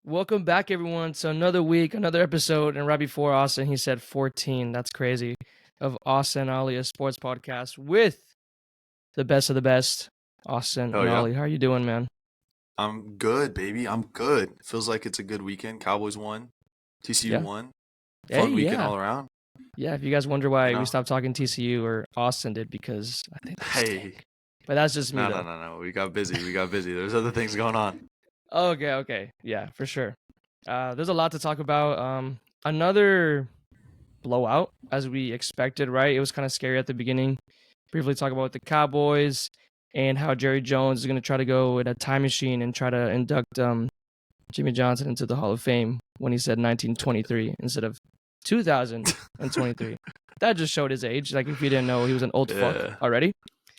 Welcome back, everyone, to another week, another episode. And right before Austin, he said 14. That's crazy. Of Austin and Ollie, a sports podcast with the best of the best, Austin Hell and yeah. Ollie. How are you doing, man? I'm good, baby. I'm good. Feels like it's a good weekend. Cowboys won. TCU Yeah. won. Hey, Fun weekend yeah. all around. Yeah, if you guys wonder why You know? we stopped talking TCU or Austin did, because I think they Hey. stink. But that's just me, No, though. no, no, no. We got busy. There's other things going on. Okay. Yeah, for sure. There's a lot to talk about. Another blowout, as we expected, right? It was kind of scary at the beginning. Briefly talk about the Cowboys and how Jerry Jones is going to try to go in a time machine and try to induct Jimmy Johnson into the Hall of Fame when he said 1923 instead of 2023. That just showed his age. Like, if you didn't know, he was an old fuck already.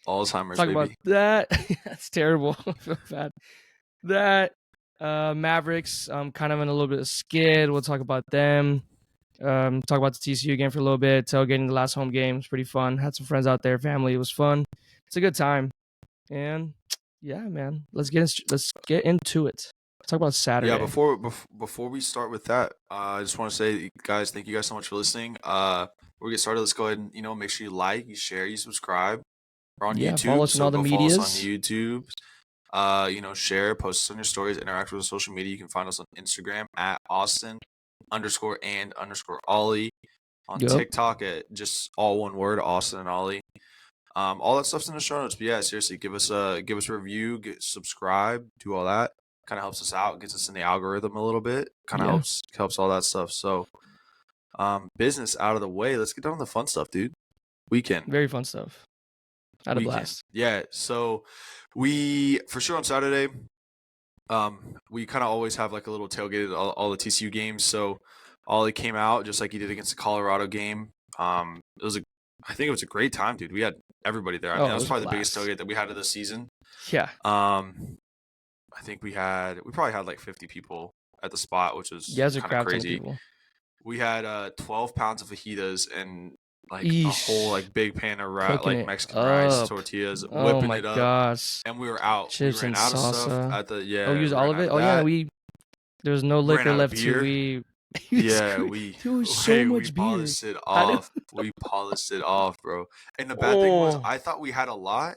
Alzheimer's, Talk baby. about that. That's terrible. I feel bad. That Mavericks, kind of in a little bit of skid. We'll talk about them. Talk about the TCU game for a little bit. Tailgating the last home game was pretty fun. Had some friends out there, family. It was fun. It's a good time. And yeah, man, let's get into it. Let's talk about Saturday. Yeah, before we start with that, I just want to say, guys, thank you guys so much for listening. Before we get started, let's go ahead and make sure you like, you share, you subscribe. We're on YouTube. Follow us on all the medias. Follow us on YouTube. Share, post us on your stories, interact with us on social media. You can find us on Instagram at Austin_and_Ollie. On TikTok at just all one word, Austin and Ollie. All that stuff's in the show notes. But yeah, seriously, give us a review, subscribe, do all that. Kind of helps us out, gets us in the algorithm a little bit. Kind of helps all that stuff. So, business out of the way. Let's get down to the fun stuff, dude. Weekend. Very fun stuff. Had a blast. Yeah. So we for sure on Saturday. We kind of always have like a little tailgate at all the TCU games. So Ollie came out just like he did against the Colorado game. I think it was a great time, dude. We had everybody there. I mean, that was probably the biggest tailgate that we had of the season. Yeah. I think we probably had like 50 people at the spot, which was kind of crazy. We had 12 pounds of fajitas and like a whole like big pan of Mexican rice, tortillas, whipping it up. Gosh. And we were out. Chips we ran and out salsa. of stuff at the we used all of it. There was no liquor left to we there was so much beer. Polished it off. We polished it off, bro. And the bad thing was, I thought we had a lot,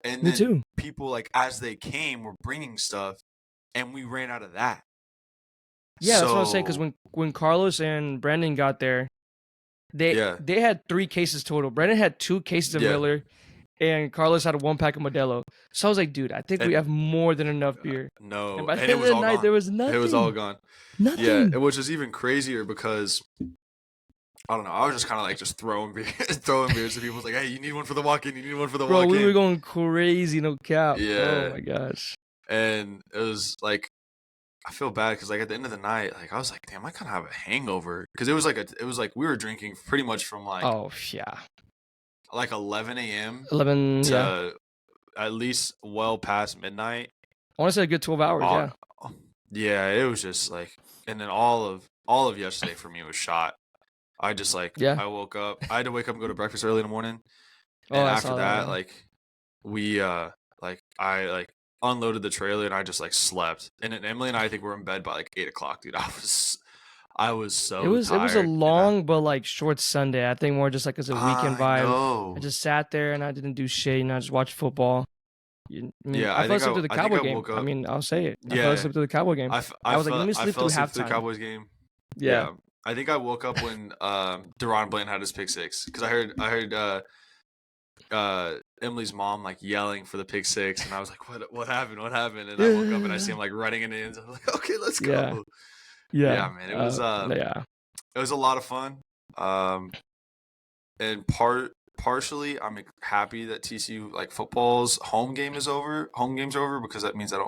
and Me too. People like as they came were bringing stuff, and we ran out of that. Yeah, that's what I was saying. Because when Carlos and Brandon got there, they had 3 cases total. Brandon had 2 cases of Miller, and Carlos had a 1-pack of Modelo. So I was like, dude, I think we have more than enough beer. No, and by the end of the night, there was nothing. It was all gone. Nothing. Yeah, which is even crazier because I don't know. I was just kind of like just throwing beers to people. Like, hey, you need one for the walk-in. You need one for the walk-in. Bro, we were going crazy, no cap. Yeah. Oh my gosh. And it was like, I feel bad because like at the end of the night, like I was like, damn, I kind of have a hangover because it was like we were drinking pretty much from like like 11 a.m. to at least well past midnight. I want to say a good 12 hours. Yeah, it was just like, and then all of yesterday for me was shot. I just like I woke up. I had to wake up and go to breakfast early in the morning. And after that, like we I unloaded the trailer and I just like slept. And then Emily and I think we're in bed by like 8 o'clock, dude. I was so tired. It was a long but like short Sunday. I think more just like as a weekend vibe. I just sat there and I didn't do shit, and I just watched football. I fell asleep to the Cowboy game. I'll say it. I fell asleep to the Cowboy game. I was like, let me sleep through halftime. The Cowboys game. Yeah. I think I woke up when Deron Bland had his pick six because I heard Emily's mom like yelling for the pick six, and I was like, what happened? And I woke up and I see him like running in the end zone. I was like, okay, let's go. Yeah, man. It was it was a lot of fun. And partially I'm happy that TCU like football's home game's over because that means I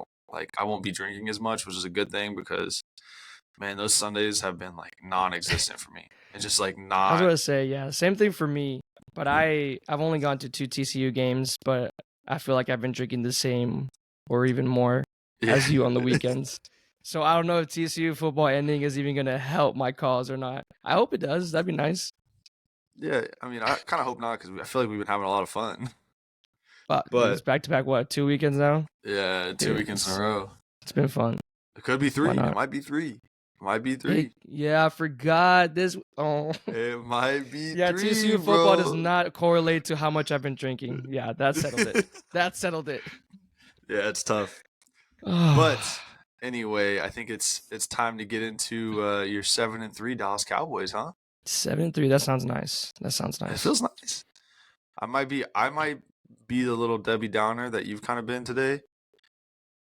won't be drinking as much, which is a good thing because man, those Sundays have been like non-existent for me. It's just like not. I was gonna say, same thing for me. But I've only gone to 2 TCU games, but I feel like I've been drinking the same or even more as you on the weekends. So I don't know if TCU football ending is even gonna help my cause or not. I hope it does. That'd be nice. Yeah, I mean, I kind of hope not because I feel like we've been having a lot of fun. But it's back to back. What, 2 weekends now? Yeah, 2 weekends in a row. It's been fun. It could be 3. It might be 3. Might be 3. Yeah, I forgot this. Oh, it might be 3. Yeah, TCU football does not correlate to how much I've been drinking. Yeah, that settled it. That settled it. Yeah, it's tough. But anyway, I think it's time to get into your 7-3 Dallas Cowboys, huh? 7-3. That sounds nice. That sounds nice. It feels nice. I might be the little Debbie Downer that you've kind of been today.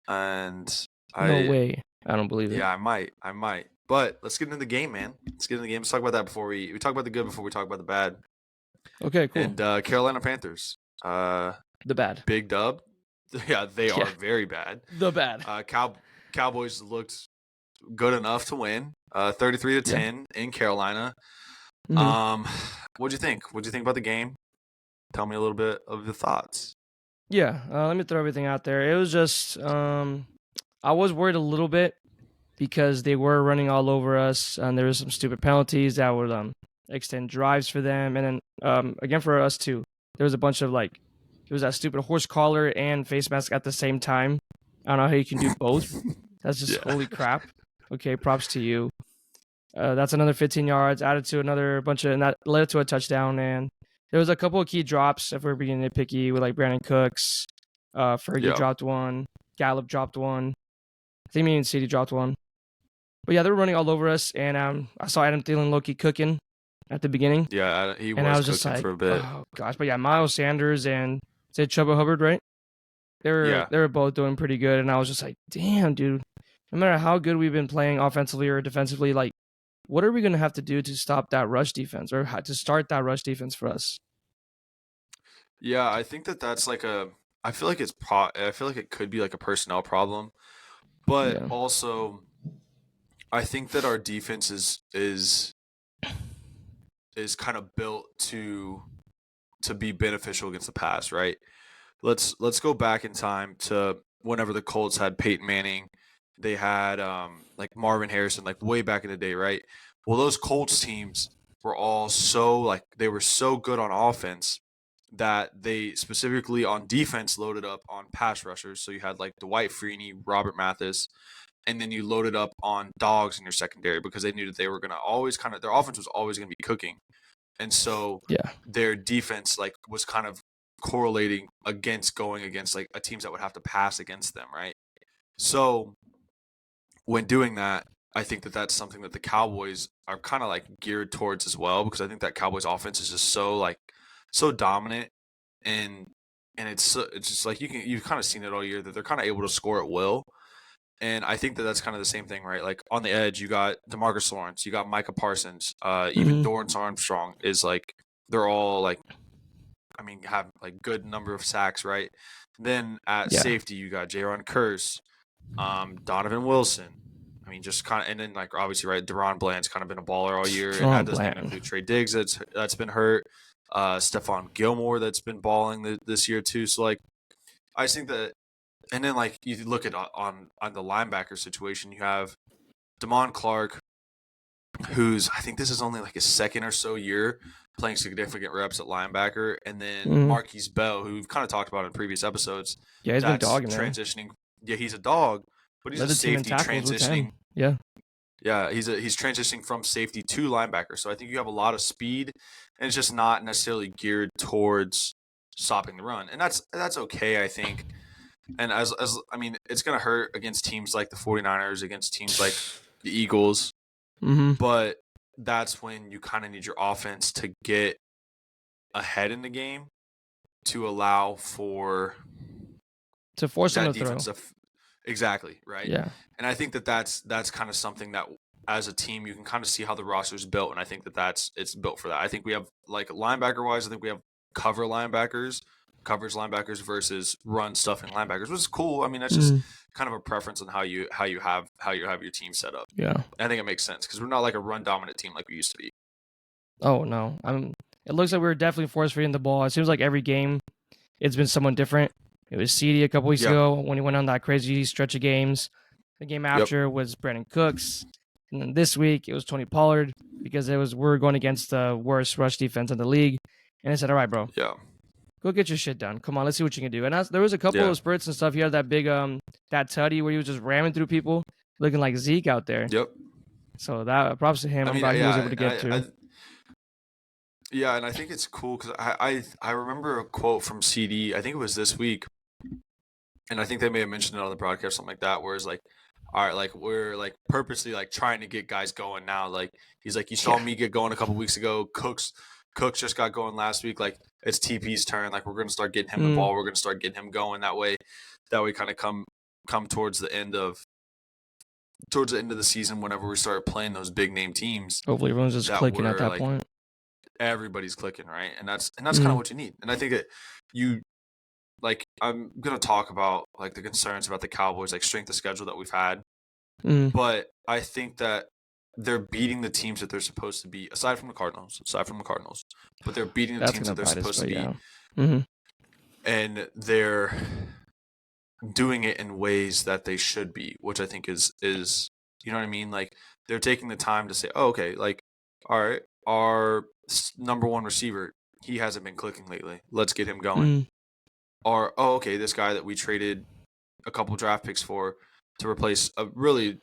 And no way. I don't believe it. Yeah, I might. But let's get into the game, man. Let's get into the game. Let's talk about that before we talk about the good before we talk about the bad. Okay, cool. And Carolina Panthers. The bad. Big dub. Yeah, they are very bad. The bad. Cowboys looked good enough to win. 33-10 in Carolina. Mm-hmm. What'd you think? What'd you think about the game? Tell me a little bit of your thoughts. Yeah, let me throw everything out there. It was just I was worried a little bit because they were running all over us, and there was some stupid penalties that would extend drives for them, and then again for us too. There was a bunch of it was that stupid horse collar and face mask at the same time. I don't know how you can do both. That's just holy crap. Okay, props to you. That's another 15 yards added to another bunch of, and that led to a touchdown. And there was a couple of key drops if we're being nitpicky with Brandon Cooks. Fergie dropped one. Gallup dropped one. I think me and CD dropped one. But yeah, they were running all over us, and I saw Adam Thielen low-key cooking at the beginning. Yeah, he was cooking for a bit. Oh gosh, but yeah, Miles Sanders and Chuba Hubbard, right? They were both doing pretty good, and I was just like, damn, dude. No matter how good we've been playing offensively or defensively, what are we gonna have to do to stop that rush defense or to start that rush defense for us? Yeah, I think that's I feel like it could be a personnel problem, but also I think that our defense is kind of built to be beneficial against the pass, right? Let's go back in time to whenever the Colts had Peyton Manning. They had Marvin Harrison, way back in the day, right? Well, those Colts teams were all they were so good on offense that they specifically on defense loaded up on pass rushers. So you had Dwight Freeney, Robert Mathis, and then you loaded up on dogs in your secondary because they knew that they were going to always their offense was always going to be cooking. And so their defense was kind of correlating against going against a teams that would have to pass against them, right? So when doing that, I think that that's something that the Cowboys are kind of geared towards as well, because I think that Cowboys offense is just so dominant, and it's just you've kind of seen it all year that they're kind of able to score at will. And I think that that's kind of the same thing, right? On the edge, you got DeMarcus Lawrence, you got Micah Parsons, even Dorrance Armstrong is they're all have good number of sacks, right? Then at safety, you got Jaron Kearse, Donovan Wilson. I mean, just kind of, and then obviously, right, Deron Bland's kind of been a baller all year, and that doesn't even include Trey Diggs that's been hurt. Stephon Gilmore that's been balling this year too. So I just think that. And then, you look at on the linebacker situation, you have Damon Clark, who's I think this is only his second or so year playing significant reps at linebacker, and then Marquise Bell, who we've kind of talked about in previous episodes. Yeah, he's been dogging transitioning. Yeah, he's a dog, but he's a safety transitioning. Yeah, he's transitioning from safety to linebacker. So I think you have a lot of speed, and it's just not necessarily geared towards stopping the run, and that's okay, I think. And as I mean, it's going to hurt against teams like the 49ers, against teams like the Eagles. But that's when you kind of need your offense to get ahead in the game to allow to force them to throw. Exactly, right? Yeah. And I think that that's kind of something that as a team you can kind of see how the roster is built, and I think that it's built for that. I think we have linebacker-wise, I think we have coverage linebackers versus run stuffing linebackers, which is cool. I mean, that's just kind of a preference on how you have your team set up. Yeah, I think it makes sense because we're not a run dominant team like we used to be. Oh no, it looks like we're definitely force feeding the ball. It seems like every game it's been someone different. It was CD a couple weeks ago when he went on that crazy stretch of games. The game after was Brandon Cooks, and then this week it was Tony Pollard because we're going against the worst rush defense in the league. And I said, all right, bro. Yeah. Go get your shit done. Come on, let's see what you can do. And there was a couple of spurts and stuff. He had that big that tutty where he was just ramming through people. looking like Zeke out there. Yep. So that props to him. I'm glad he was able to get to. Yeah, and I think it's cool because I remember a quote from CD. I think it was this week, and I think they may have mentioned it on the broadcast, something like that, where it's like, all right, like we're like purposely like trying to get guys going now. Like he's like, you saw me get going a couple weeks ago. Cooks just got going last week. Like it's TP's turn. Like we're gonna start getting him the ball. We're gonna start getting him going that way. Kind of come towards the end of the season whenever we start playing those big name teams. Hopefully everyone's just clicking at that point. Everybody's clicking, right? And that's kind of what you need. And I think that I'm gonna talk about like the concerns about the Cowboys, like strength of schedule that we've had. But I think that they're beating the teams that they're supposed to beat, aside from the Cardinals. But they're beating the teams that they're supposed to beat. And they're doing it in ways that they should be, which I think is you know what I mean? Like they're taking the time to say, oh, okay, like, all right, our number one receiver, he hasn't been clicking lately. Let's get him going. Or, oh, okay, this guy that we traded a couple draft picks for to replace Amari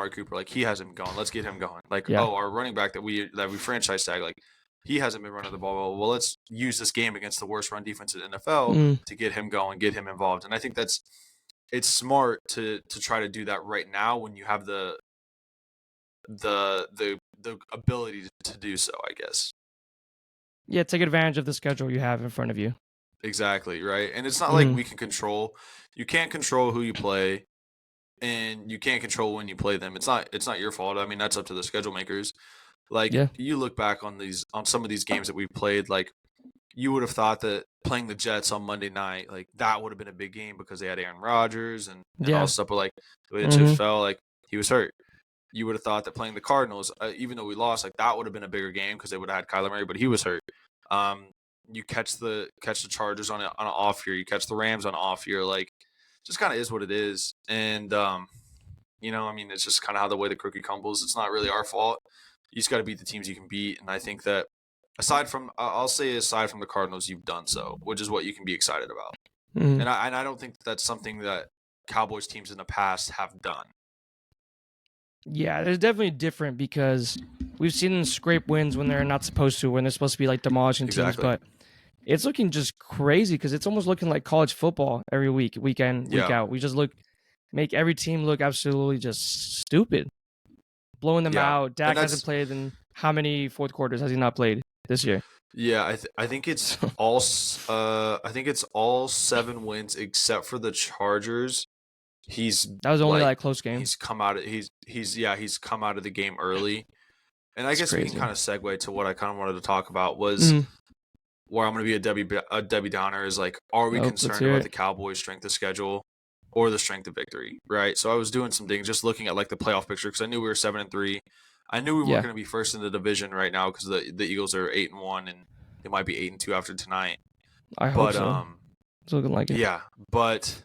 Cooper, like he hasn't been going. Let's get him going. Like, oh, our running back that we franchise tag, like he hasn't been running the ball well. Let's use this game against the worst run defense in the NFL to get him going, get him involved. And I think it's smart to try to do that right now when you have the ability to do so, I guess. Yeah, take advantage of the schedule you have in front of you. Exactly, right? And it's not like we can control. You can't control who you play, and you can't control when you play them. It's not your fault. I mean, that's up to the schedule makers. Like you look back on some of these games that we played, like you would have thought that playing the Jets on Monday night, like that would have been a big game because they had Aaron Rodgers and all stuff. But like the way the chips fell, like he was hurt. You would have thought that playing the Cardinals, even though we lost, like that would have been a bigger game because they would have had Kyler Murray, but he was hurt. You catch the Chargers on an off year. You catch the Rams on an off year. Like, just kind of is what it is. And you know, I mean, it's just kind of how the way the cookie crumbles. It's not really our fault. You just got to beat the teams you can beat. And I think that aside from the Cardinals, you've done so, which is what you can be excited about. And I don't think that's something that Cowboys teams in the past have done. Yeah, it's definitely different because we've seen them scrape wins when they're not supposed to, when they're supposed to be like demolishing teams. But it's looking just crazy because it's almost looking like college football every week out. We just make every team look absolutely just stupid, blowing them out. Dak hasn't played in how many fourth quarters has he not played this year? Yeah, I think it's all 7 wins except for the Chargers. That was only like close game. He's come out of the game early. And I guess we can kind of segue to what I kind of wanted to talk about was where I'm going to be a Debbie Downer is like, are we concerned about the Cowboys' strength of schedule or the strength of victory, right? So I was doing some things, just looking at like the playoff picture because I knew we were 7-3. I knew we weren't going to be first in the division right now because the Eagles are 8-1 and they might be 8-2 after tonight. I hope so. It's looking like it. Yeah, but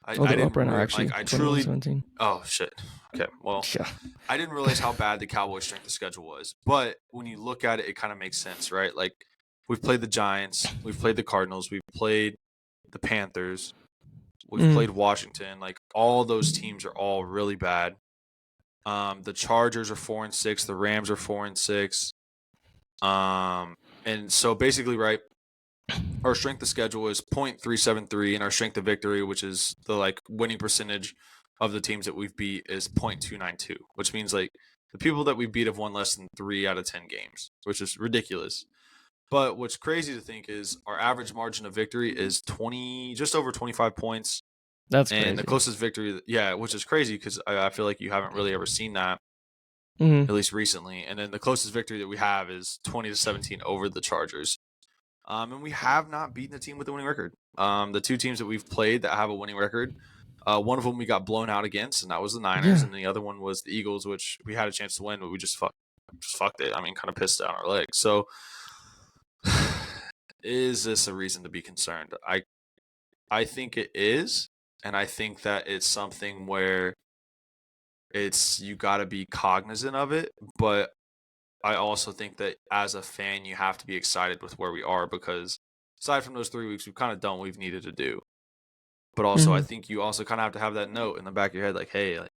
I didn't right now, actually. Like, I truly. 17. Oh shit. Okay. Well, I didn't realize how bad the Cowboys' strength of schedule was. But when you look at it, it kind of makes sense, right? Like we've played the Giants, we've played the Cardinals, we've played the Panthers, we've played Washington. Like all those teams are all really bad. The Chargers are 4-6, the Rams are 4-6. And so basically, right, our strength of schedule is .373, and our strength of victory, which is the like winning percentage of the teams that we've beat, is .292, which means like the people that we beat have won less than 3 out of 10 games, which is ridiculous. But what's crazy to think is our average margin of victory is just over 25 points. That's crazy. And the closest victory, which is crazy because I feel like you haven't really ever seen that, at least recently. And then the closest victory that we have is 20-17 over the Chargers. And we have not beaten a team with a winning record. The 2 teams that we've played that have a winning record, one of them we got blown out against, and that was the Niners, and the other one was the Eagles, which we had a chance to win, but we just fucked it. I mean, kind of pissed down our legs. So, is this a reason to be concerned? I think it is, and I think that it's something where you got to be cognizant of it, but I also think that as a fan, you have to be excited with where we are because aside from those 3 weeks, we've kind of done what we've needed to do. But also, I think you also kind of have to have that note in the back of your head, like, hey, like,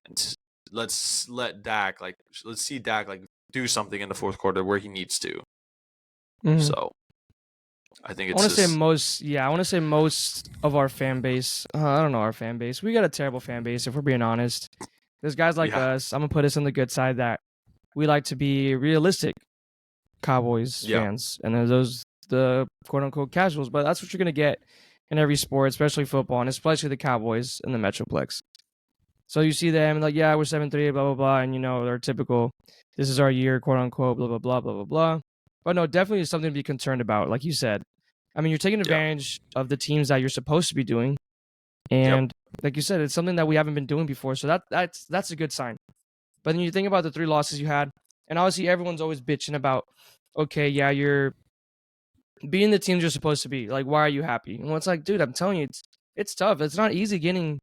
And let's let Dak let's see Dak do something in the fourth quarter where he needs to. Mm-hmm. So I think it's I want to say most of our fan base. I don't know our fan base. We got a terrible fan base if we're being honest. There's guys like us. I'm gonna put us on the good side that we like to be realistic Cowboys fans, and then the quote unquote casuals. But that's what you're gonna get in every sport, especially football, and especially the Cowboys in the Metroplex. So you see them like, yeah, we're 7-3, blah blah blah, and they're typical. This is our year, quote unquote, blah blah blah blah blah blah. But no, definitely something to be concerned about. Like you said, I mean, you're taking advantage of the teams that you're supposed to be doing, and like you said, it's something that we haven't been doing before. So that's a good sign. But then you think about the 3 losses you had, and obviously everyone's always bitching about, okay, yeah, you're being the teams you're supposed to be. Like, why are you happy? And it's like, dude, I'm telling you, it's tough. It's not easy getting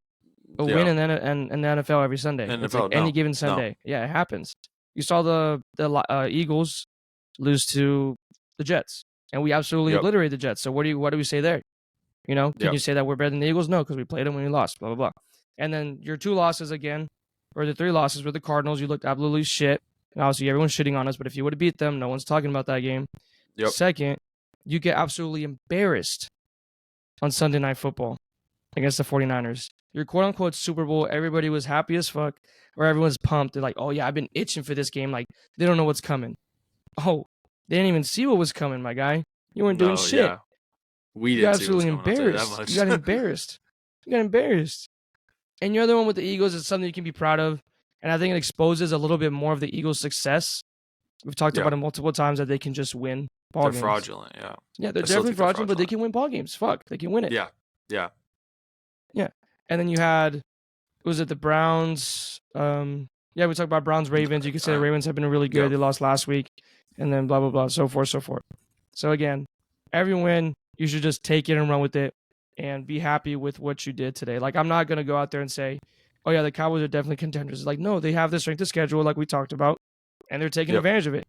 a win in the NFL every Sunday. It's like any given Sunday. No. Yeah, it happens. You saw the Eagles lose to the Jets, and we absolutely obliterated the Jets. So what do we say there? Can you say that we're better than the Eagles? No, because we played them when we lost. Blah blah blah. And then your 2 losses again, or the 3 losses were the Cardinals. You looked absolutely shit, and obviously everyone's shitting on us. But if you would have beat them, no one's talking about that game. Second, you get absolutely embarrassed on Sunday Night Football against the 49ers. Your quote-unquote Super Bowl, everybody was happy as fuck, or everyone's pumped. They're like, oh, yeah, I've been itching for this game. Like, they don't know what's coming. Oh, they didn't even see what was coming, my guy. You weren't doing shit. Yeah. We didn't see what was coming. Embarrassed. You got embarrassed. You got embarrassed. And you're the one with the Eagles. It's something you can be proud of. And I think it exposes a little bit more of the Eagles' success. We've talked about it multiple times that they can just win ball games. They're fraudulent, yeah. Yeah, they're definitely fraudulent, but they can win ball games. Fuck, they can win it. Yeah. And then you had, was it the Browns? We talked about Browns, Ravens. You could say the Ravens have been really good. They lost last week. And then blah, blah, blah, so forth, so forth. So again, every win, you should just take it and run with it and be happy with what you did today. Like, I'm not going to go out there and say, oh, yeah, the Cowboys are definitely contenders. Like, no, they have the strength of schedule like we talked about, and they're taking advantage of it.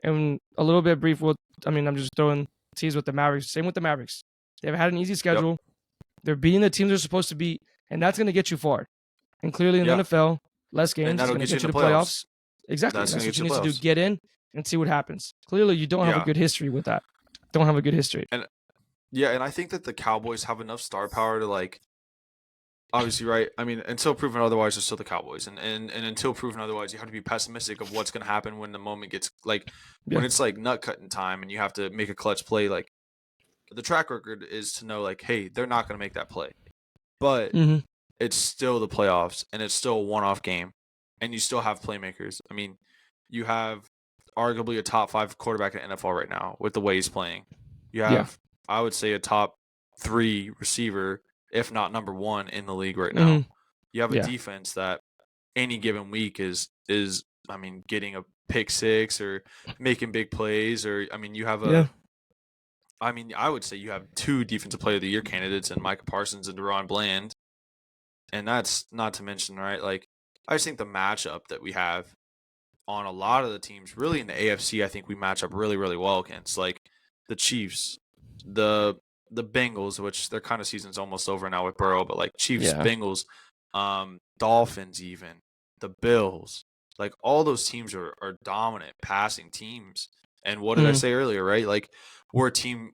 And a little bit brief, I'm just throwing teas with the Mavericks. Same with the Mavericks. They've had an easy schedule. They're beating the teams they're supposed to beat, and that's going to get you far. And clearly in the NFL, less games is going to get you to playoffs. Exactly. That's what you need to do. Get in and see what happens. Clearly, you don't have a good history with that. Don't have a good history. And I think that the Cowboys have enough star power to obviously, right? I mean, until proven otherwise, they're still the Cowboys, and until proven otherwise, you have to be pessimistic of what's going to happen when the moment gets when it's nut cutting time and you have to make a clutch play. Like, the track record is to know hey, they're not going to make that play, but it's still the playoffs and it's still a one-off game, and you still have playmakers. I mean, you have arguably a top 5 quarterback in the NFL right now with the way he's playing. You have, I would say, a top 3 receiver, if not number 1 in the league right now. You have a defense that any given week is getting a pick 6 or making big plays, or you have I would say you have 2 defensive player of the year candidates in Micah Parsons and Deron Bland. And that's not to mention, right? I just think the matchup that we have on a lot of the teams, really in the AFC, I think we match up really, really well against the Chiefs, the Bengals, which their kind of season's almost over now with Burrow, but Chiefs, Bengals, Dolphins, even the Bills, all those teams are dominant passing teams. And what did I say earlier, right? We're a team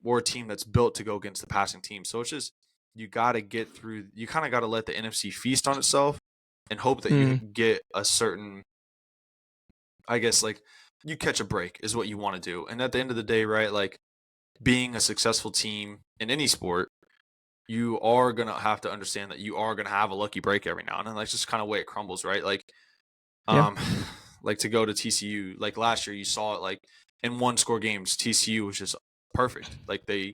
that's built to go against the passing team. So it's just, you got to get through. You kind of got to let the NFC feast on itself and hope that you get a certain, I guess, you catch a break is what you want to do. And at the end of the day, right, being a successful team in any sport, you are going to have to understand that you are going to have a lucky break every now and then. That's just kind of way it crumbles, right? To go to TCU, last year you saw it, in 1-score games, TCU was just perfect. They,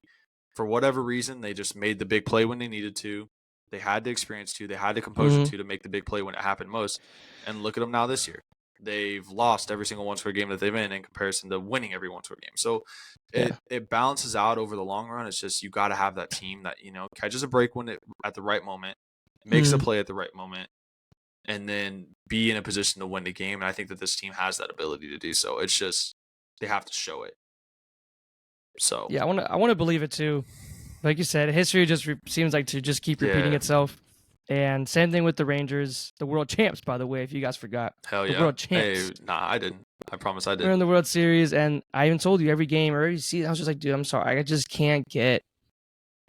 for whatever reason, they just made the big play when they needed to. They had the experience to. They had the composure to make the big play when it happened most. And look at them now this year. They've lost every single 1-score game that they've in comparison to winning every 1-score game. So it balances out over the long run. It's just, you got to have that team that, catches a break at the right moment, makes a play at the right moment, and then be in a position to win the game. And I think that this team has that ability to do so. It's just, they have to show it. So I want to believe it too. Like you said, history just seems like to just keep repeating itself. And same thing with the Rangers, the world champs, by the way, if you guys forgot. Hell the yeah. World champs. Hey, nah, I didn't. I promise I didn't. We're in the World Series, and I even told you every game or every season, I was just like, dude, I'm sorry. I just can't get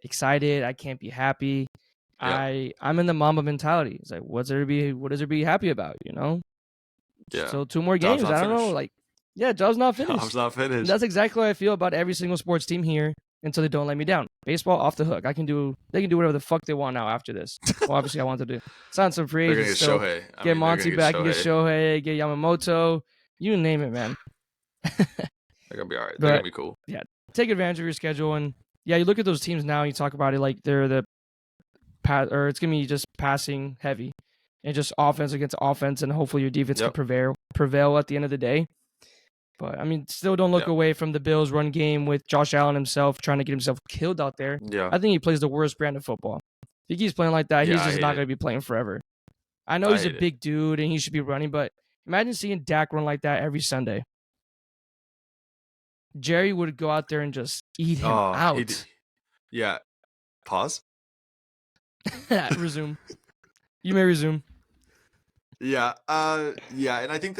excited. I can't be happy. Yep. I'm in the Mamba mentality. It's like, what is there to be happy about, you know? Yeah. Still 2 more Job's games. I don't know. Like, yeah, job's not finished. Job's not finished. And that's exactly how I feel about every single sports team here until they don't let me down. Baseball off the hook. They can do whatever the fuck they want now after this. Well, obviously I want to sign some free agents still. Get Monty back, get Shohei, get Yamamoto, you name it, man. They're gonna be all right. They're gonna be cool. Yeah, take advantage of your schedule, and yeah, you look at those teams now. And you talk about it like they're the it's gonna be just passing heavy, and just offense against offense, and hopefully your defense can prevail at the end of the day. But I mean, still don't look away from the Bills' run game with Josh Allen himself trying to get himself killed out there. Yeah, I think he plays the worst brand of football. If he keeps playing like that, he's just not going to be playing forever. I know he's a big dude and he should be running, but imagine seeing Dak run like that every Sunday. Jerry would go out there and just eat him out. Yeah. Pause. Resume. You may resume. Yeah. Yeah, and I think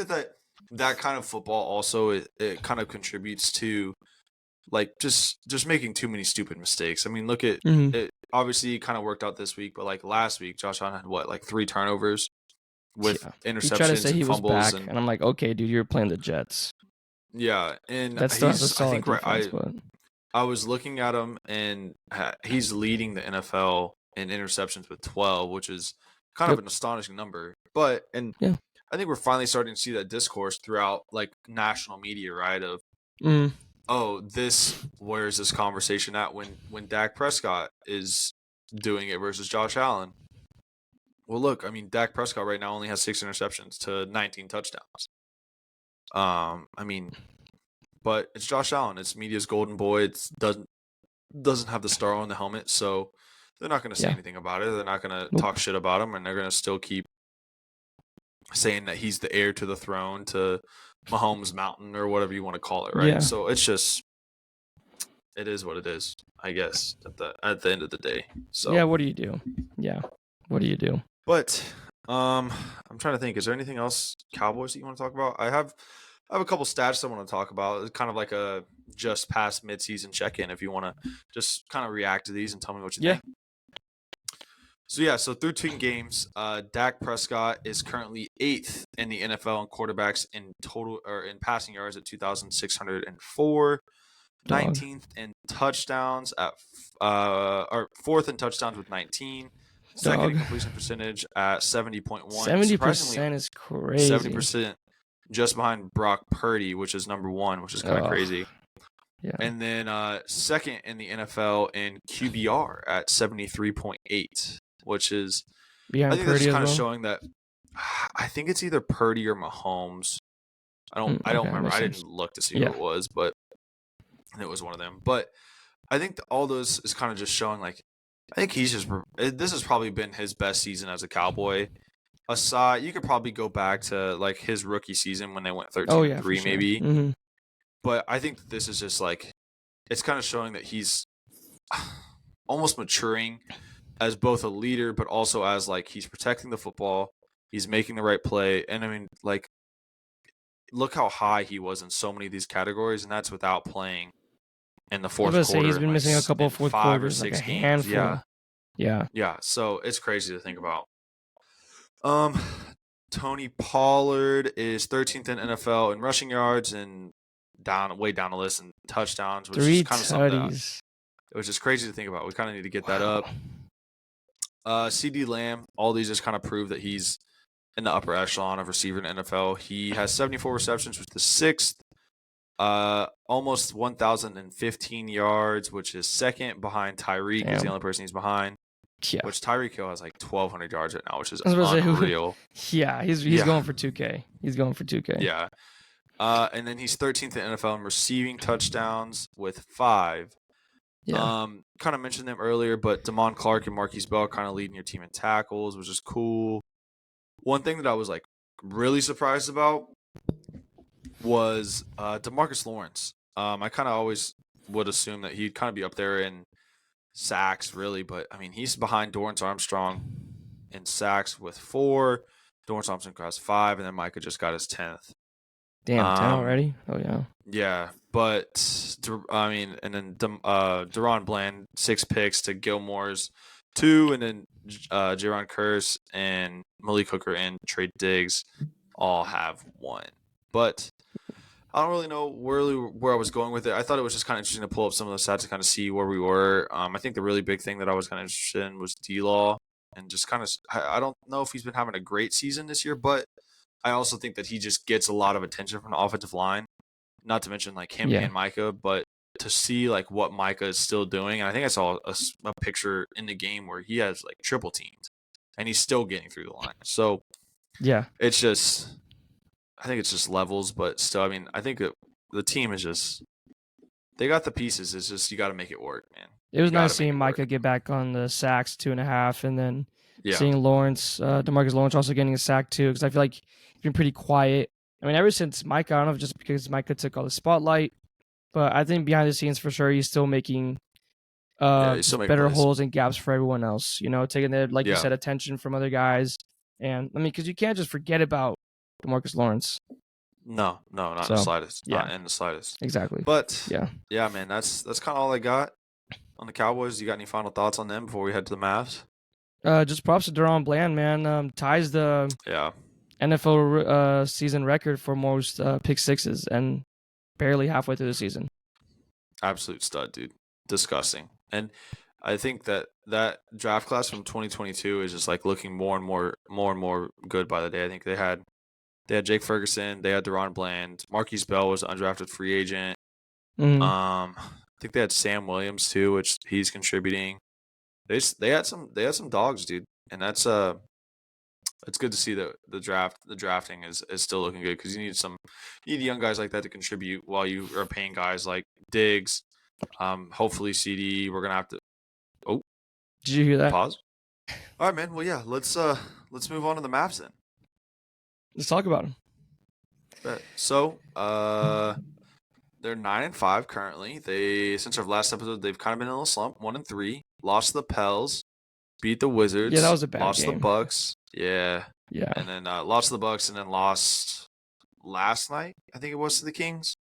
that kind of football also it kind of contributes to like just making too many stupid mistakes. I mean, look at it. Obviously, it kind of worked out this week, but like last week, Josh Allen had what, like 3 turnovers with interceptions. He tried to say he was back, and I'm like, okay, dude, you're playing the Jets. Yeah, and that's I think defense, I was looking at him, and he's leading the NFL in interceptions with 12, which is kind of an astonishing number. But I think we're finally starting to see that discourse throughout like national media, right? Of where's this conversation at when Dak Prescott is doing it versus Josh Allen? Well, look, I mean, Dak Prescott right now only has 6 interceptions to 19 touchdowns. I mean, but it's Josh Allen. It's media's golden boy. It doesn't have the star on the helmet, so they're not going to say anything about it. They're not going to talk shit about him, and they're going to still keep saying that he's the heir to the throne, to Mahomes Mountain or whatever you want to call it, right? Yeah. So it's just, it is what it is, I guess, at the end of the day. So yeah, what do you do? Yeah, what do you do? But I'm trying to think. Is there anything else Cowboys that you want to talk about? I have a couple stats I want to talk about. It's kind of like a just past midseason check-in. If you want to just kind of react to these and tell me what you think. So through 10 games, Dak Prescott is currently 8th in the NFL in quarterbacks in total or in passing yards at 2,604, 19th in touchdowns at or 4th in touchdowns with 19, second in completion percentage at 70.1. 70% is crazy. 70%, just behind Brock Purdy, which is number 1, which is kind of crazy. Yeah. And then second in the NFL in QBR at 73.8. Which is, I think that's kind of showing that. I think it's either Purdy or Mahomes. I don't remember. I didn't look to see who it was, but it was one of them. But I think all those is kind of just showing, like, I think this has probably been his best season as a Cowboy. Aside, you could probably go back to like his rookie season when they went 13-3 maybe. Mm-hmm. But I think that this is just like, it's kind of showing that he's almost maturing as both a leader, but also as like he's protecting the football, he's making the right play, and I mean, like, look how high he was in so many of these categories, and that's without playing in the fourth quarter. He's been missing a couple of fourth quarters, 5 or 6 games. Yeah. So it's crazy to think about. Tony Pollard is 13th in NFL in rushing yards and way down the list in touchdowns, which is kind of something that, it was just crazy to think about. We kind of need to get that up. CD Lamb, all these just kind of prove that he's in the upper echelon of receiver in the NFL. He has 74 receptions, which is 6th. Almost 1,015 yards, which is 2nd behind Tyreek. He's the only person he's behind. Yeah. Which Tyreek Hill has like 1,200 yards right now, which is unreal. He's going for 2K. He's going for 2K. Yeah. And then he's 13th in NFL in receiving touchdowns with 5. Yeah. Kind of mentioned them earlier, but Damon Clark and Marquise Bell kind of leading your team in tackles, which is cool. One thing that I was like really surprised about was DeMarcus Lawrence. I kind of always would assume that he'd kind of be up there in sacks, really, but I mean, he's behind Dorrance Armstrong in sacks with 4. Dorrance Thompson has 5, and then Micah just got his 10th. Damn, 10 already? Oh, yeah. Yeah, but, I mean, and then Deron Bland, 6 picks to Gilmore's 2, and then Jaron Curse and Malik Hooker and Trey Diggs all have 1. But I don't really know where I was going with it. I thought it was just kind of interesting to pull up some of the stats to kind of see where we were. I think the really big thing that I was kind of interested in was D-Law, and just kind of I don't know if he's been having a great season this year, but I also think that he just gets a lot of attention from the offensive line. Not to mention like him and Micah, but to see like what Micah is still doing, and I think I saw a picture in the game where he has like triple teams, and he's still getting through the line. So yeah, it's just. I think it's just levels, but still, I mean, I think the team is just they got the pieces. It's just you got to make it work, man. It was nice seeing Micah get back on the sacks 2.5, and then seeing Lawrence, DeMarcus Lawrence also getting a sack too, because I feel like he's been pretty quiet. I mean, ever since Micah, I don't know if just because Micah took all the spotlight, but I think behind the scenes for sure he's still making better holes and gaps for everyone else. You know, taking the you said attention from other guys, and I mean, because you can't just forget about DeMarcus Lawrence. No, not in the slightest. Yeah. Not in the slightest. Exactly. But yeah, man, that's kind of all I got on the Cowboys. You got any final thoughts on them before we head to the Mavs? Just props to Deron Bland, man. Ties the NFL season record for most pick sixes, and barely halfway through the season. Absolute stud, dude. Disgusting. And I think that draft class from 2022 is just like looking more and more good by the day. I think they had Jake Ferguson, they had Deron Bland, Marquise Bell was an undrafted free agent. Mm-hmm. I think they had Sam Williams too, which he's contributing. They had some dogs, dude, and that's it's good to see that the drafting is still looking good, because you need young guys like that to contribute while you are paying guys like Diggs, hopefully CD. We're gonna have to. Oh, did you hear that? Pause. All right, man. Well, yeah. Let's move on to the Mavs then. Let's talk about them. So, they're 9-5 currently. Since our last episode, they've kind of been in a little slump. 1-3, lost to the Pels, beat the Wizards. Yeah, that was a bad game. Lost to the Bucks. Yeah. And then lost to the Bucks, and then lost last night. I think it was to the Kings.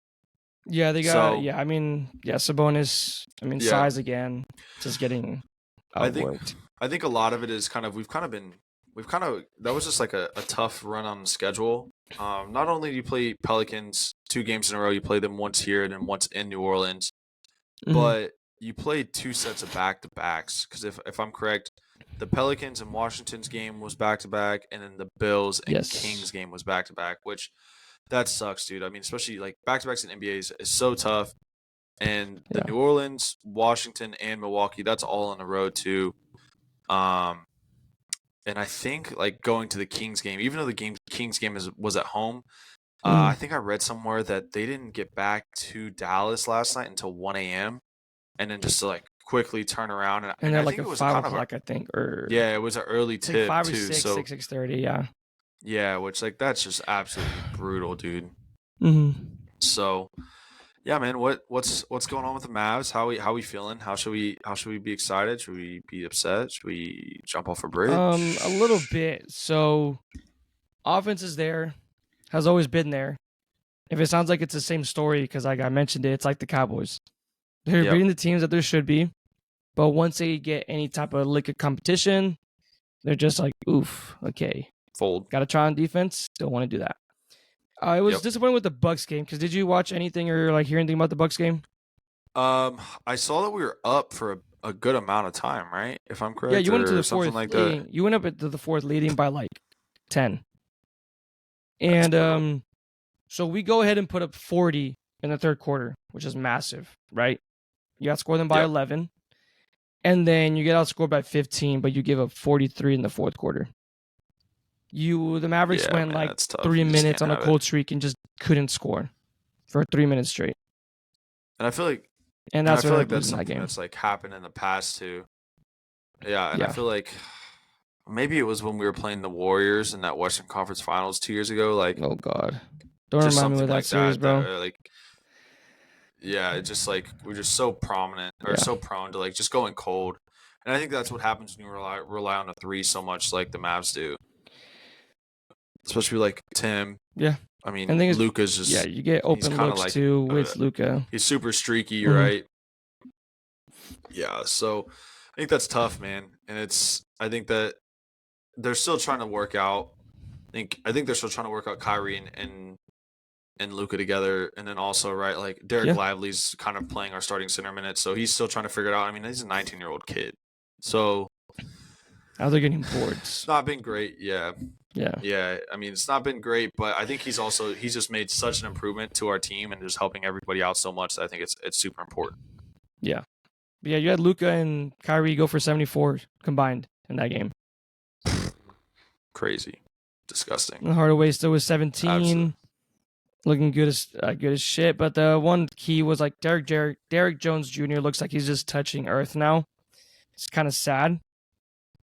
Yeah, they got. I mean, Sabonis. I mean, size again, just getting outworked. I think a lot of it is kind of that was just like a tough run on the schedule. Not only do you play Pelicans 2 games in a row, you play them once here and then once in New Orleans, but you played 2 sets of back-to-backs, because if I'm correct, the Pelicans and Washington's game was back-to-back, and then the Bills and Kings game was back-to-back, which that sucks, dude. I mean, especially like back-to-backs in NBA is so tough, and the New Orleans, Washington, and Milwaukee, that's all on the road too. And I think like going to the Kings game, even though the Kings game was at home, I think I read somewhere that they didn't get back to Dallas last night until 1 a.m. and then just to like quickly turn around and then like it was 5 o'clock, I think, or it was an early tip, 5 or too. 6, so 6:30, yeah, which like that's just absolutely brutal, dude. So yeah, man, what's going on with the Mavs? How we feeling? How should we be excited? Should we be upset? Should we jump off a bridge? A little bit. So offense is there, has always been there. If it sounds like it's the same story because like I mentioned it, it's like the Cowboys. They're beating the teams that there should be, but once they get any type of lick of competition, they're just like, oof, okay, fold. Got to try on defense. Don't want to do that. I was disappointed with the Bucks game, because did you watch anything or like hear anything about the Bucks game? I saw that we were up for a good amount of time, right? If I'm correct. Yeah, you went into the fourth leading. You went up into the fourth leading by like 10. And so we go ahead and put up 40 in the third quarter, which is massive, right? You outscore them by 11, and then you get outscored by 15, but you give up 43 in the fourth quarter. The Mavericks went like 3 minutes on a cold streak and just couldn't score for 3 minutes straight. And I feel like, that's something that's like happened in the past too. Yeah, and I feel like maybe it was when we were playing the Warriors in that Western Conference Finals 2 years ago. Like, oh god, don't remind me of that series, bro. Like, yeah, it's just like we're just so prominent or so prone to like just going cold. And I think that's what happens when you rely on a three so much, like the Mavs do. Especially like Tim. Yeah. I mean, Luka's just you get open looks like, too with Luka. He's super streaky, right? Yeah, so I think that's tough, man. And I think that they're still trying to work out. I think they're still trying to work out Kyrie and Luka together, and then also like Derek Lively's kind of playing our starting center minutes, so he's still trying to figure it out. I mean, he's a 19-year-old kid, so how they're getting boards. It's not been great, yeah. I mean, it's not been great, but I think he's just made such an improvement to our team and just helping everybody out so much that I think it's super important. Yeah, you had Luka and Kyrie go for 74 combined in that game. Crazy, disgusting. And Hardaway still was 17. Absolutely. Looking good as shit, but the one key was like Derek Jones Jr. looks like he's just touching earth now. It's kind of sad.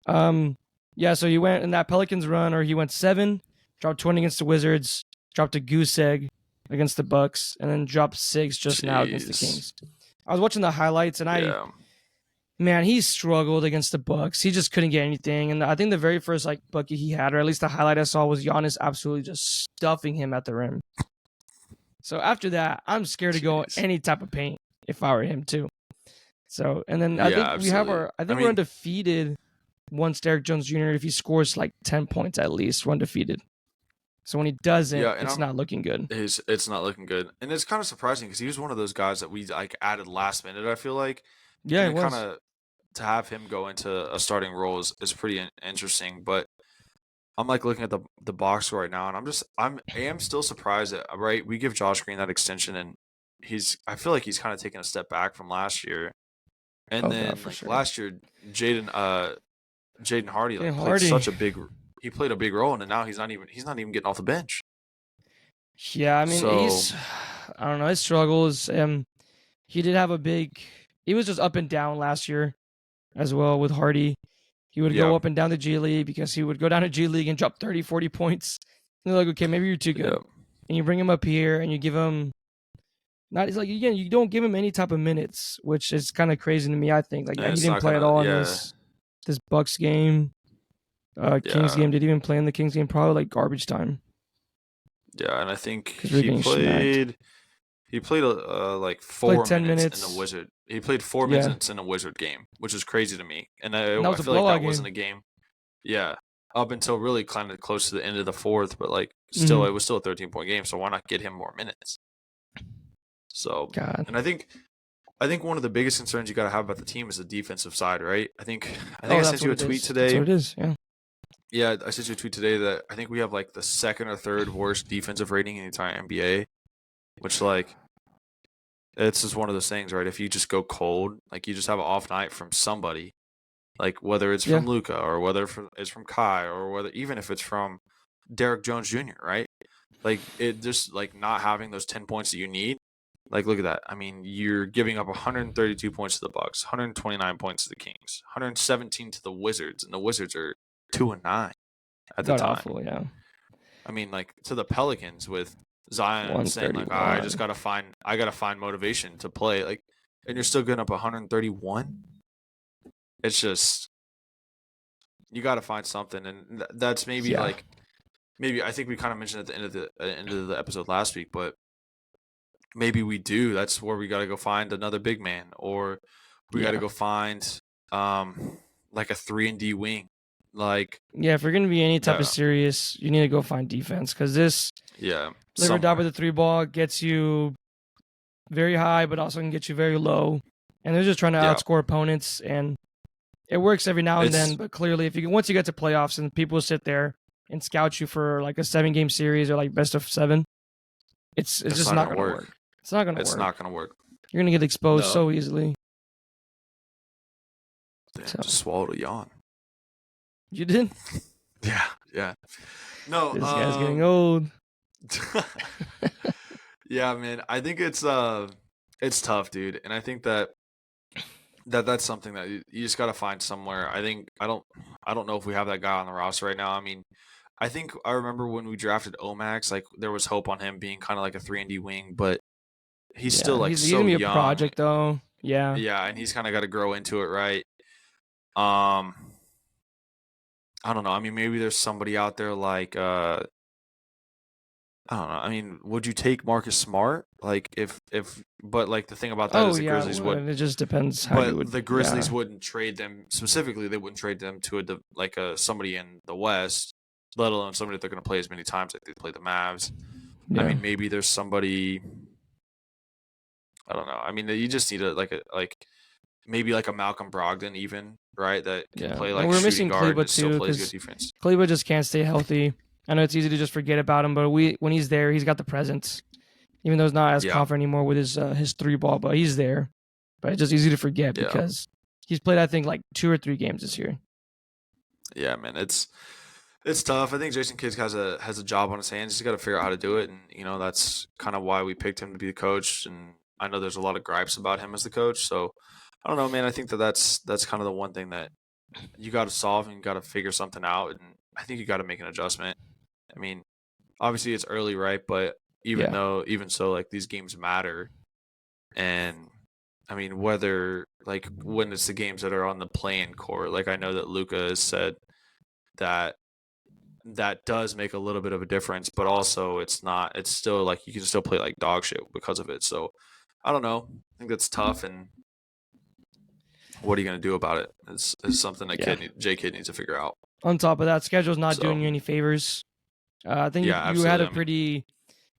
So he went in that Pelicans run, or he went 7, dropped 20 against the Wizards, dropped a goose egg against the Bucks, and then dropped 6 just now against the Kings. I was watching the highlights, and man, he struggled against the Bucks. He just couldn't get anything, and I think the very first bucket he had, or at least the highlight I saw, was Giannis absolutely just stuffing him at the rim. So after that, I'm scared to go any type of paint if I were him too. So, and then I think we're undefeated once Derek Jones Jr., if he scores 10 points at least, we're undefeated. So when he doesn't, it's not looking good. It's not looking good. And it's kind of surprising because he was one of those guys that we added last minute, I feel like. Yeah, it was. Kind of to have him go into a starting role is pretty interesting, but I'm looking at the box score right now, and I am still surprised that we give Josh Green that extension, and I feel like he's kind of taken a step back from last year, and then last year Jaden Hardy played a big role, and now he's not even getting off the bench. Yeah, I mean I don't know, his struggles. He did have he was just up and down last year as well with Hardy. He would go up and down the G League because he would go down to G League and drop 30, 40 points. And they're like, okay, maybe you're too good. Yep. And you bring him up here and you give him you don't give him any type of minutes, which is kind of crazy to me, I think. He didn't play at all in this Bucks game. Kings game. Did he even play in the Kings game? Probably garbage time. Yeah, and I think he played 4 minutes in the Wizard. He played 4 minutes in a Wizard game, which is crazy to me. And I feel like that wasn't a game. Yeah, up until really kind of close to the end of the fourth, but still, it was still a 13-point game. So why not get him more minutes? So, and I think one of the biggest concerns you got to have about the team is the defensive side, right? I think I sent you a tweet today. That's what it is. Yeah. Yeah, I sent you a tweet today that I think we have the second or third worst defensive rating in the entire NBA, which it's just one of those things, right? If you just go cold, you just have an off night from somebody, whether it's from Luka or whether it's from Kai or even if it's from Derek Jones Jr., right? It just not having those 10 points that you need. Look at that. I mean, you're giving up 132 points to the Bucks, 129 points to the Kings, 117 to the Wizards, and the Wizards are 2-9 at the time. Awful, yeah. I mean, to the Pelicans with Zion saying I gotta find motivation to play, and you're still getting up 131. It's just you gotta find something, and that's maybe maybe I think we kind of mentioned at the end of the episode last week, but maybe we do. That's where we gotta go find another big man, or we gotta go find a 3-and-D wing. If we're gonna be any type of serious, you need to go find defense, because this live or die with the 3 ball gets you very high, but also can get you very low, and they're just trying to outscore opponents, and it works every now and then. But clearly, once you get to playoffs and people sit there and scout you for a 7-game series or best of 7, it's just not gonna work. It's not gonna work. You're gonna get exposed so easily. Damn, just swallowed a yawn. You did? Yeah. No, this guy's getting old. Yeah, man. I think it's tough, dude, and I think that's something that you just got to find somewhere. I don't know if we have that guy on the roster right now. I mean, I think I remember when we drafted Omax, there was hope on him being kind of a 3-and-D wing, but he's still he's so gonna be young. A project though. Yeah, and he's kind of got to grow into it, right? I don't know. I mean, maybe there's somebody out there like I don't know. I mean, would you take Marcus Smart? Like but like the thing about that is the Grizzlies would. It just depends how you would. But the Grizzlies wouldn't trade them specifically. They wouldn't trade them to somebody in the West, let alone somebody that they're going to play as many times like they play the Mavs. Yeah. I mean, maybe there's somebody. I don't know. I mean, you just need maybe like a Malcolm Brogdon even, right? That can play like we're shooting guard and still plays good defense. Kleber just can't stay healthy. I know it's easy to just forget about him, but when he's there, he's got the presence. Even though he's not as confident anymore with his three ball, but he's there. But it's just easy to forget because he's played, I think, like 2 or 3 games this year. Yeah, man, it's tough. I think Jason Kidd has a job on his hands. He's got to figure out how to do it, and that's kind of why we picked him to be the coach. And I know there's a lot of gripes about him as the coach, so I don't know, man. I think that's kind of the one thing that you got to solve and you got to figure something out, and I think you got to make an adjustment. I mean, obviously it's early, right? But even so, like these games matter, and I mean whether like when it's the games that are on the play-in court, like I know that Luka has said that does make a little bit of a difference, but also it's still like you can still play like dog shit because of it. So I don't know. I think that's tough, and what are you going to do about it? It's something that J Kidd needs to figure out. On top of that, schedule's not doing you any favors. I think you had a pretty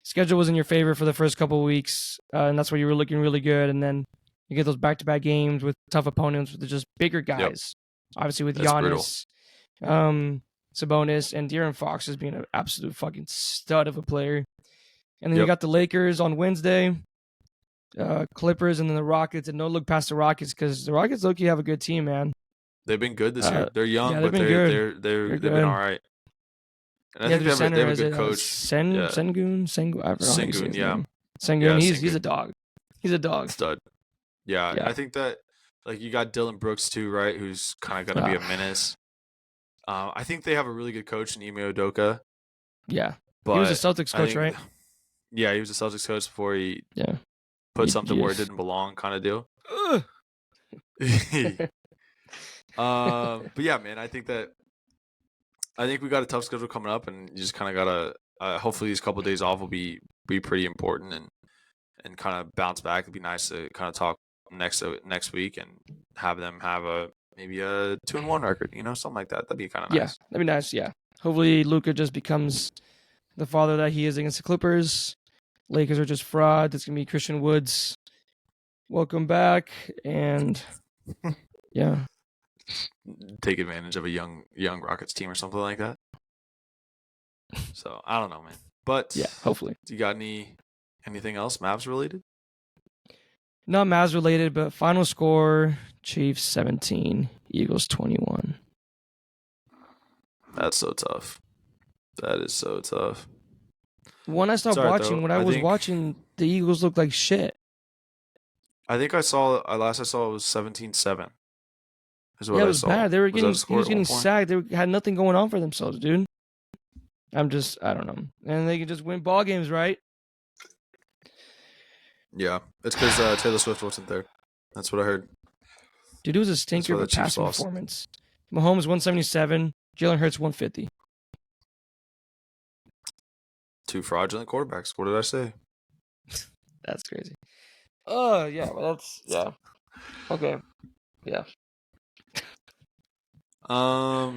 schedule was in your favor for the first couple of weeks, and that's where you were looking really good. And then you get those back-to-back games with tough opponents with just bigger guys. Yep. Obviously with Giannis, Sabonis, and De'Aaron Fox as being an absolute fucking stud of a player. And then you got the Lakers on Wednesday, Clippers, and then the Rockets. And don't look past the Rockets because the Rockets low-key have a good team, man. They've been good this year. They're young, but they've been all right. And I think they have a good coach. Sengun, yeah. Sengun, he's a dog. He's a dog. Stud. Yeah. I think that like you got Dylan Brooks too, right? Who's kind of going to be a menace. I think they have a really good coach in Ime Udoka. Yeah. But he was a Celtics coach, right? Yeah, he was a Celtics coach before he put something where it didn't belong kind of deal. But yeah, man, I think we got a tough schedule coming up, and you just kind of gotta. Hopefully, these couple of days off will be pretty important, and kind of bounce back. It'd be nice to kind of talk next week and have them have maybe a 2-1 record, something like that. That'd be kind of nice. Yeah, that'd be nice. Yeah, hopefully Luka just becomes the father that he is against the Clippers. Lakers are just fraud. It's gonna be Christian Woods. Welcome back, and yeah. Take advantage of a young Rockets team or something like that. So I don't know, man. But yeah, hopefully. Do you got anything else Mavs related? Not Mavs related, but final score: Chiefs 17, Eagles 21. That's so tough. That is so tough. When I stopped watching, watching, the Eagles looked like shit. I think last I saw it was 17-7. It was bad. He was getting sacked. They had nothing going on for themselves, dude. I don't know. And they can just win ball games, right? Yeah, it's because Taylor Swift wasn't there. That's what I heard. Dude, it was a stinker of a passing performance. Mahomes 177, Jalen Hurts 150. 2 fraudulent quarterbacks. What did I say? That's crazy. Oh yeah, well okay, yeah. Oh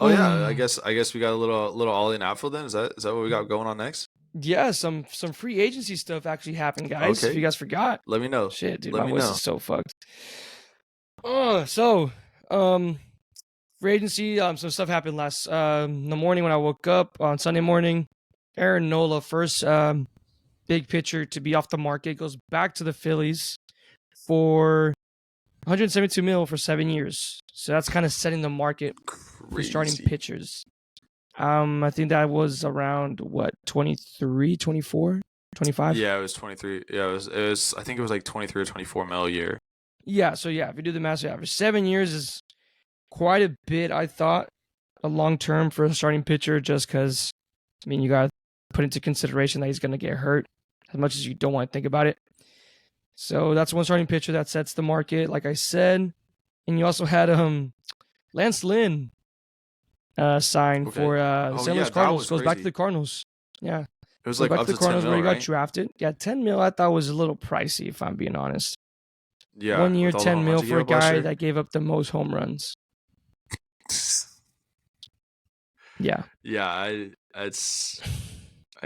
yeah, I guess we got a little Ollie and Outfield then. Is that what we got going on next? Yeah, some free agency stuff actually happened, guys. Okay. If you guys forgot. Let me know. Shit, dude, my voice is so fucked. So free agency, some stuff happened last in the morning when I woke up on Sunday morning. Aaron Nola, first big pitcher to be off the market, goes back to the Phillies for $172 million for 7 years. So that's kind of setting the market for starting pitchers. I think that was around 23, 24, 25? Yeah, it was 23. Yeah, it was I think it was like 23 or 24 mil a year. Yeah, so yeah, if you do the math, for 7 years is quite a bit, I thought, a long term for a starting pitcher, just because, I mean, you got to put into consideration that he's going to get hurt as much as you don't want to think about it. So that's one starting pitcher that sets the market, like I said. and you also had Lance Lynn signed for the St. Louis Cardinals. Goes back to the Cardinals. Yeah. It was like up to 10 mil, where he right? got drafted. Yeah, 10 mil I thought was a little pricey, if I'm being honest. Yeah. 1 year, 10 mil for a guy that gave up the most home runs. Yeah. Yeah, I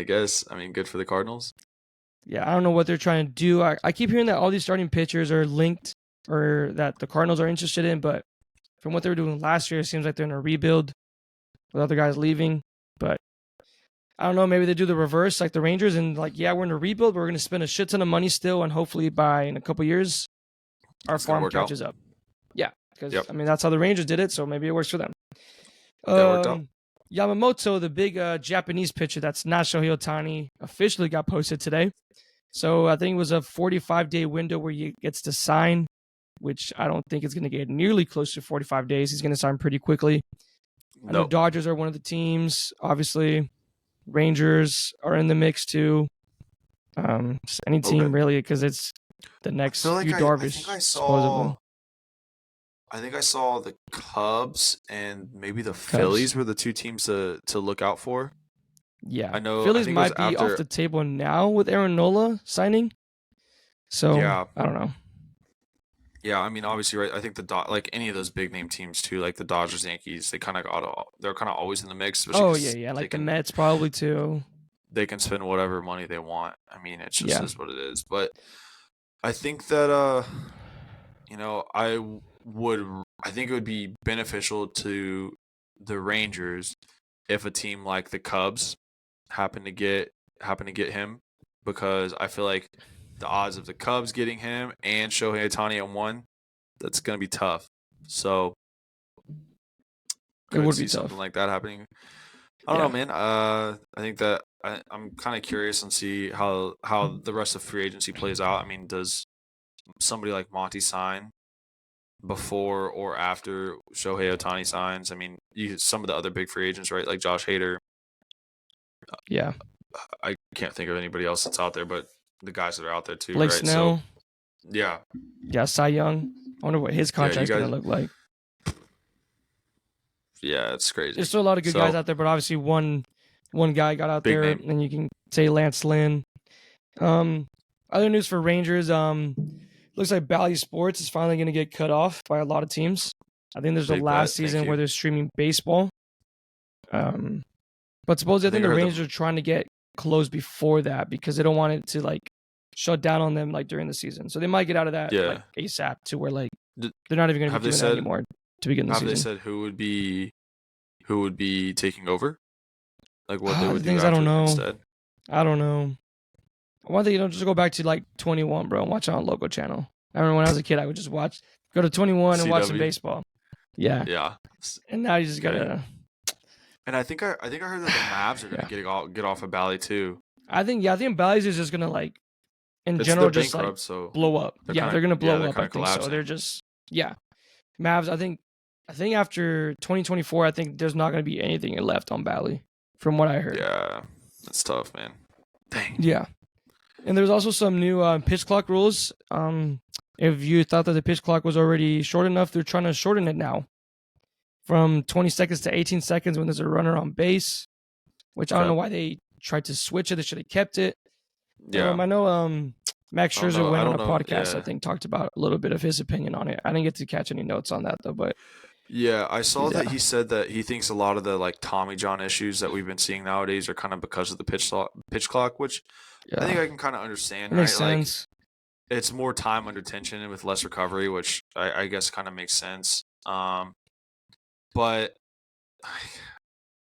guess, I mean, good for the Cardinals. Yeah, I don't know what they're trying to do. I keep hearing that all these starting pitchers are linked or that the Cardinals are interested in, but from what they were doing last year, it seems like they're in a rebuild with other guys leaving. But I don't know, maybe they do the reverse like the Rangers and like, yeah, we're in a rebuild, but we're going to spend a shit ton of money still, and hopefully in a couple years, our farm catches up. Yeah, because, I mean, that's how the Rangers did it, so maybe it works for them. That worked out. Yamamoto, the big Japanese pitcher that's not Shohei Ohtani, officially got posted today. So I think it was a 45-day window where he gets to sign, which I don't think is going to get nearly close to 45 days. He's going to sign pretty quickly. I know Dodgers are one of the teams. Obviously, Rangers are in the mix too. Any team really, because it's the next few Darvish. I think I saw the Cubs and maybe the Phillies were the two teams to look out for. Yeah, I know Phillies might be off the table now with Aaron Nola signing. So I don't know. Yeah, I mean, obviously, right. I think like any of those big name teams too, like the Dodgers, Yankees, they're kind of always in the mix. Like the Mets probably too. They can spend whatever money they want. I mean, it just is what it is. But I think that I think it would be beneficial to the Rangers if a team like the Cubs happen to get him, because I feel like the odds of the Cubs getting him and Shohei Ohtani at one, that's going to be tough. So it would be something like that happening. I don't know, man. I think that I'm kind of curious and see how the rest of free agency plays out. I mean, does somebody like Monty sign before or after Shohei Ohtani signs? I mean, some of the other big free agents, right? Like Josh Hader. Yeah. I can't think of anybody else that's out there, but the guys that are out there too, Blake right? Snell. So, yeah. Yeah, Cy Young. I wonder what his contract's going to look like. Yeah, it's crazy. There's still a lot of good guys out there, but obviously one guy got out there, and you can say Lance Lynn. Other news for Rangers, looks like Bally Sports is finally going to get cut off by a lot of teams. I think there's the last season where they're streaming baseball. But supposedly I think the Rangers are trying to get closed before that because they don't want it to like shut down on them like during the season. So they might get out of that like ASAP to where like they're not even going to be doing that anymore to begin the season. Have they said who would be taking over? Like what they would do I don't know. Instead? I don't know. One thing, just go back to like 21, bro, and watch it on local channel. I remember when I was a kid, I would just go to 21 and watch some baseball. Yeah. Yeah. And now you just gotta. And I think I heard that the Mavs are gonna get off of Bally too. I think Bally's is just gonna like, in general, just like blow up. They're gonna blow up. I think so. They're just Mavs. I think after 2024, I think there's not gonna be anything left on Bally, from what I heard. Yeah, that's tough, man. Dang. Yeah. And there's also some new pitch clock rules. If you thought that the pitch clock was already short enough, they're trying to shorten it now from 20 seconds to 18 seconds when there's a runner on base, which I don't know why they tried to switch it. They should have kept it. Yeah. I know Max Scherzer went on a podcast, I think, talked about a little bit of his opinion on it. I didn't get to catch any notes on that, though, but... Yeah, I saw that he said that he thinks a lot of the like Tommy John issues that we've been seeing nowadays are kind of because of the pitch clock, which I think I can kind of understand. It makes sense. Like, it's more time under tension and with less recovery, which I guess kind of makes sense. But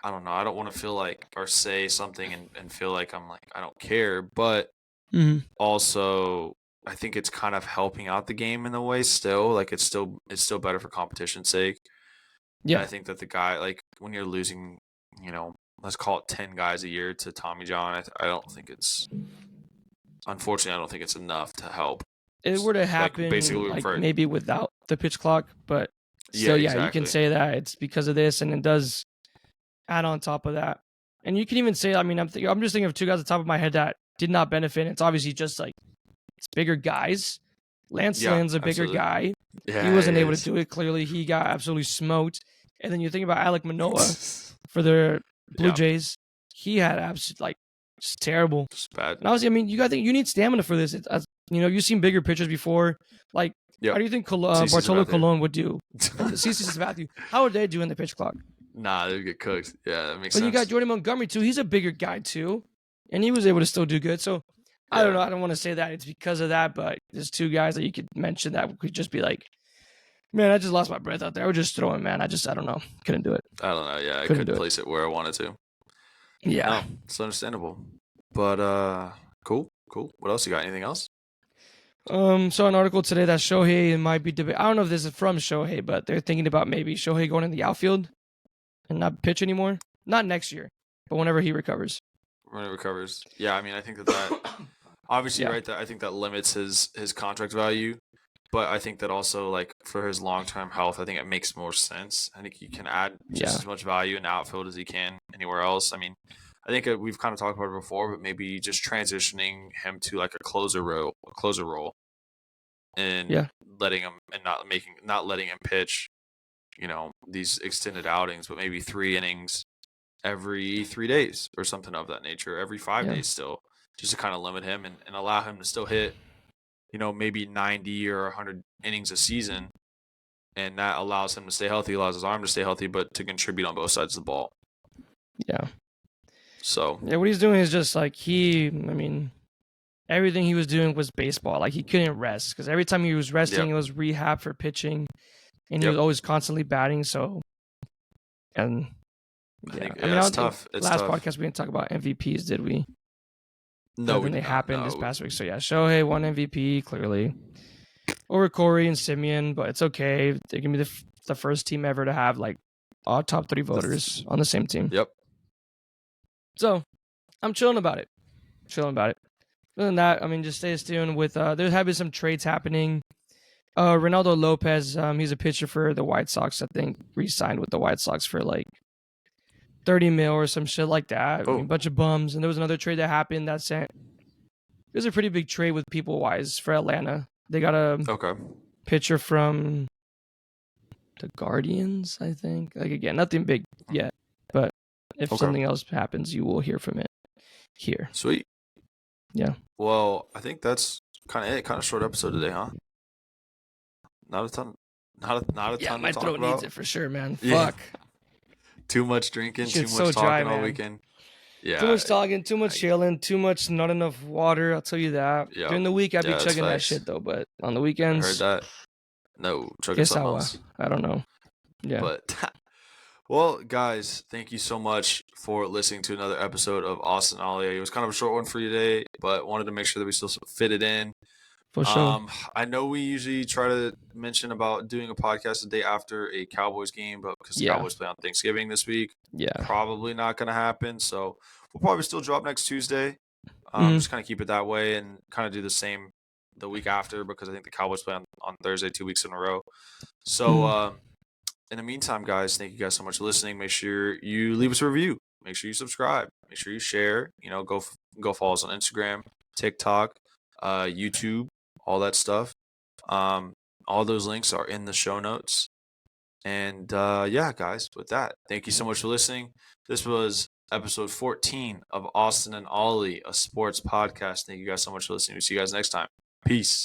I don't know. I don't want to feel like or say something and feel like I'm like I don't care, but also I think it's kind of helping out the game in a way. Still, like it's still better for competition's sake. Yeah, and I think that the guy, like when you're losing, let's call it 10 guys a year to Tommy John, I don't think it's. Unfortunately, I don't think it's enough to help. It would have happened maybe without the pitch clock, but still, you can say that it's because of this, and it does add on top of that. And you can even say, I mean, I'm just thinking of two guys at the top of my head that did not benefit. It's obviously just like it's bigger guys, Lance Lynn's a bigger guy. Yeah, he wasn't able to do it. Clearly, he got absolutely smoked. And then you think about Alek Manoah for the Blue Jays. He had absolutely just terrible. Just bad. And obviously, I mean, you need stamina for this. You've seen bigger pitchers before. How do you think Bartolo Colon would do? CC Sabathia. How would they do in the pitch clock? Nah, they'd get cooked. Yeah, that makes sense. But you got Jordan Montgomery too. He's a bigger guy too, and he was able to still do good. So I don't know. I don't want to say that it's because of that, but there's two guys that you could mention that could just be like, man, I just lost my breath out there. I was just throwing, man. I don't know. Couldn't do it. I don't know. Yeah, I couldn't place it where I wanted to. Yeah. No, it's understandable. But cool. What else you got? Anything else? Saw an article today that Shohei might be I don't know if this is from Shohei, but they're thinking about maybe Shohei going in the outfield and not pitch anymore. Not next year, but whenever he recovers. When he recovers. Yeah, I mean, I think that obviously, right, that I think that limits his contract value. But I think that also, like, for his long-term health, I think it makes more sense. I think he can add just as much value in the outfield as he can anywhere else. I mean, I think we've kind of talked about it before, but maybe just transitioning him to like a closer role, and letting him and not letting him pitch, these extended outings, but maybe 3 innings every 3 days or something of that nature, every 5 days still, just to kind of limit him and allow him to still hit, maybe 90 or 100 innings a season, and that allows him to stay healthy, allows his arm to stay healthy, but to contribute on both sides of the ball. Yeah. So what he's doing is just like everything he was doing was baseball. Like he couldn't rest because every time he was resting, it was rehab for pitching, and he was always constantly batting. So, and it's tough. Last podcast we didn't talk about MVPs, did we? No, when they happened this past week. So Shohei won MVP clearly over Corey and Simeon, but it's okay. They're gonna be the first team ever to have like all top 3 voters on the same team. Yep. So, I'm chilling about it. Other than that, just stay tuned with, there have been some trades happening. Ronaldo Lopez, he's a pitcher for the White Sox, I think, re-signed with the White Sox for like 30 mil or some shit like that. A bunch of bums. And there was another trade that happened that sent. It was a pretty big trade with people-wise for Atlanta. They got a pitcher from the Guardians, I think. Like, again, nothing big yet. But if something else happens, you will hear from it here. Sweet. Yeah. Well, I think that's kind of it. Kind of short episode today, huh? Not a ton. Not a ton. Yeah, my throat needs it for sure, man. Yeah. Fuck. Too much drinking, too much talking all weekend. Yeah. Too much talking, too much chilling, too much, not enough water. I'll tell you that. Yep. During the week, I'd be chugging that shit though, but on the weekends, I heard that. No, chugging something else. I don't know. Yeah. But well, guys, thank you so much for listening to another episode of Austin Ollie. It was kind of a short one for you today, but wanted to make sure that we still fit it in. For sure. I know we usually try to mention about doing a podcast the day after a Cowboys game, but because the Cowboys play on Thanksgiving this week, probably not going to happen. So we'll probably still drop next Tuesday. Just kind of keep it that way and kind of do the same the week after, because I think the Cowboys play on Thursday 2 weeks in a row. So in the meantime, guys, thank you guys so much for listening. Make sure you leave us a review. Make sure you subscribe. Make sure you share. Go follow us on Instagram, TikTok, YouTube, all that stuff. All those links are in the show notes. And guys, with that, thank you so much for listening. This was episode 14 of Austin and Ollie, a sports podcast. Thank you guys so much for listening. We'll see you guys next time. Peace.